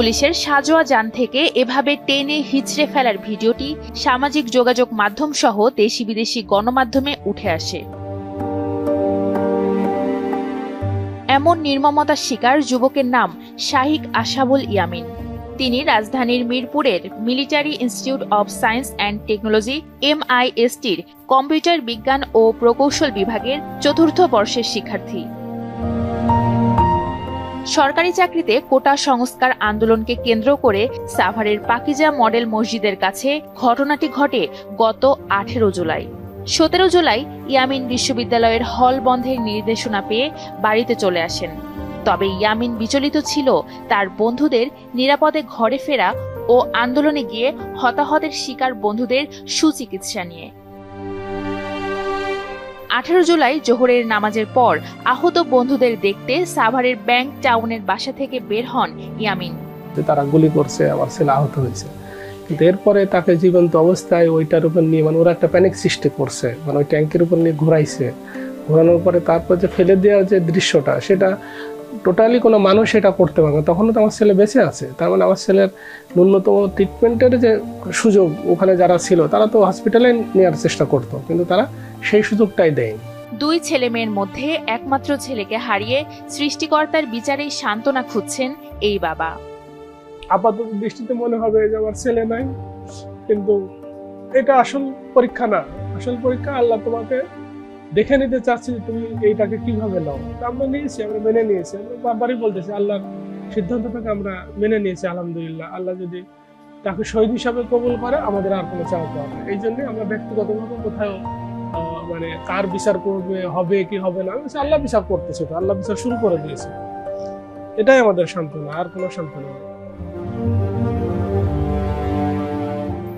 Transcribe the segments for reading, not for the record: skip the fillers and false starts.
পুলিশের সাজোয়া যান থেকে এভাবে টেনে হিচড়ে ফেলার ভিডিওটি সামাজিক যোগাযোগ মাধ্যম সহ দেশি বিদেশি গণমাধ্যমে উঠে আসে। এমন নির্মমতার শিকার যুবকের নাম শাহিক আশাবুল ইয়ামিন। তিনি রাজধানীর মিরপুরের Military Institute of Science and Technology MISTর কম্পিউটার বিজ্ঞান ও প্রকৌশল বিভাগের ৪র্থ বর্ষের শিক্ষার্থী। সরকারি চাকরিতে কোটা সংস্কার আন্দোলনকে কেন্দ্র করে সাভারের পাকিজা মডেল মসজিদের কাছে ঘটনাটি ঘটে গত 18 জুলাই। 17 জুলাই ইয়ামিন বিশ্ববিদ্যালয়ের হল বন্ধের নির্দেশনা পেয়ে বাড়িতে চলে আসেন। তবে ইয়ামিন বিচলিত ছিল তার বন্ধুদের নিরাপদে ঘরে ফেরা ও আন্দোলনে গিয়ে হতাহতের শিকার বন্ধুদের সুচিকিৎসা নিয়ে। 18 জুলাই জোহরের নামাজের পর আহত বন্ধুদের দেখতে সাভারের ব্যাংক টাউনের বাসা থেকে বের হন ইয়ামিন। তারা গুলি করছে, আমার ছেলে আহত হয়েছে, কিন্তু এরপরে তাকে জীবন্ত অবস্থায় ওইটার উপর নিয়ে ওরা একটা প্যানিক সৃষ্টি করছে, ওই ট্যাঙ্কের উপর নিয়ে ঘোরাইছে। ঘোরানোর পরে তারপর যে ফেলে দেওয়ার যে দৃশ্যটা, সেটা টোটালি কোনো মানুষ এটা করতে পারবে না। তখনও তো আমার ছেলে বেঁচে আছে, তার মানে আমার ছেলের ন্যূনতম ট্রিটমেন্টের যে সুযোগ ওখানে যারা ছিল তারা তো হসপিটালে নেওয়ার চেষ্টা করতো, কিন্তু তারা সেই সুযোগটাই দেয়নি। 2 ছেলে মেয়ের মধ্যে একমাত্র ছেলেকে হারিয়ে সৃষ্টিকর্তার বিচারেই সান্ত্বনা খুঁজছেন এই বাবা। আপাতত দৃষ্টিতে মনে হবে যে আমার ছেলে নাই, কিন্তু এটা আসল পরীক্ষা না। আসল পরীক্ষা আল্লাহ তোমাকে দেখে নিতে চাচ্ছি যে তুমি এইটাকে কিভাবে নাও। আমরা নিয়েছি, আমরা মেনে নিয়েছি। আমরা বারবারই বলতেছি আল্লাহর সিদ্ধান্তটাকে আমরা মেনে নিয়েছি, আলহামদুলিল্লাহ। আল্লাহ যদি তাকে শহীদ হিসাবে কবুল করে আমাদের আর কোনো চাওয়া পাওয়া না। এই জন্যই আমরা ব্যক্তিগতভাবে কোথাও মানে কার বিচার করবে, হবে কি হবে না, আল্লাহ বিচার করতেছে, তো আল্লাহ বিচার শুরু করে দিয়েছে। এটাই আমাদের সান্ত্বনা, আর কোনো সান্ত্বনা নেই।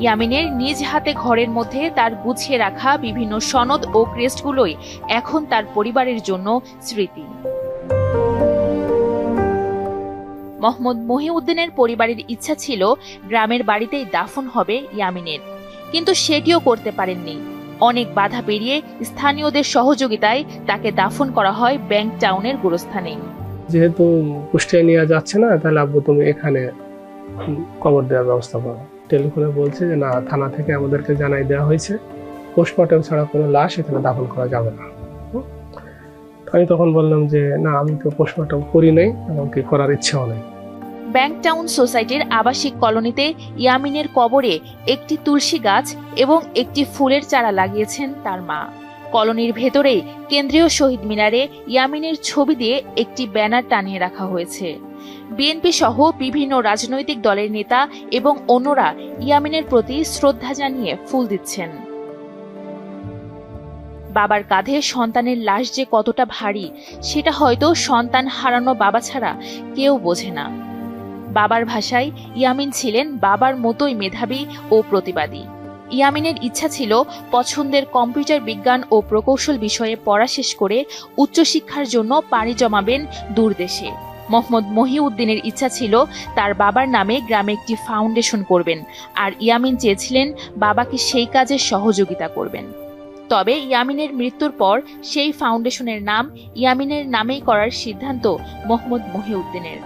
ইয়ামিনের নিজ হাতে ঘরের মধ্যে তার গুছিয়ে রাখা বিভিন্ন সনদ ও ক্রেস্টগুলোই এখন তার পরিবারের জন্য স্মৃতি। মোহাম্মদ মহিউদ্দিনের পরিবারের ইচ্ছা ছিল গ্রামের বাড়িতেই দাফন হবে ইয়ামিনের, কিন্তু সেটিও করতে পারেননি। অনেক বাধা পেরিয়ে স্থানীয়দের সহযোগিতায় তাকে দাফন করা হয় ব্যাংক টাউনের গোরস্থানে। যেহেতু কুষ্টিয়া নিয়ে যাচ্ছে না, তাহলে আব্বু তুমি এখানে কবর দেওয়ার ব্যবস্থা করো। টেলিফোনে বলছে যে না, থানা থেকে আমাদেরকে জানাই দেওয়া হয়েছে পোস্টমর্টম ছাড়া কোনো লাশ এখানে দাফন করা যাবে না। আমি তখন বললাম যে না, আমি তো পোস্টমর্টম করি নাই, এমনকি করার ইচ্ছাও নেই। ব্যাংক টাউন সোসাইটির আবাসিক কলোনিতে ইয়ামিনের কবরে একটি তুলসী গাছ এবং একটি ফুলের চারা লাগিয়েছেন তার মা। কলোনির ভেতরেই কেন্দ্রীয় শহীদ মিনারে ইয়ামিনের ছবি দিয়ে একটি ব্যানার টানিয়ে রাখা হয়েছে। বিএনপি সহ বিভিন্ন রাজনৈতিক দলের নেতা এবং অন্যরা ইয়ামিনের প্রতি শ্রদ্ধা জানিয়ে ফুল দিচ্ছেন। বাবার কাঁধে সন্তানের লাশ যে কতটা ভারী, সেটা হয়তো সন্তান হারানো বাবা ছাড়া কেউ বোঝে না। বাবার ভাষায় ইয়ামিন ছিলেন বাবার মতোই মেধাবী ও প্রতিবাদী। ইয়ামিনের ইচ্ছা ছিল পছন্দের কম্পিউটার বিজ্ঞান ও প্রকৌশল বিষয়ে পড়া শেষ করে উচ্চশিক্ষার জন্য পাড়ি জমাবেন দূরদেশে। মোহাম্মদ মহিউদ্দিনের ইচ্ছা ছিল তার বাবার নামে গ্রামে একটি ফাউন্ডেশন করবেন, আর ইয়ামিন চেয়েছিলেন বাবাকে সেই কাজে সহযোগিতা করবেন। তবে ইয়ামিনের মৃত্যুর পর সেই ফাউন্ডেশনের নাম ইয়ামিনের নামেই করার সিদ্ধান্ত মোহাম্মদ মহিউদ্দিনের।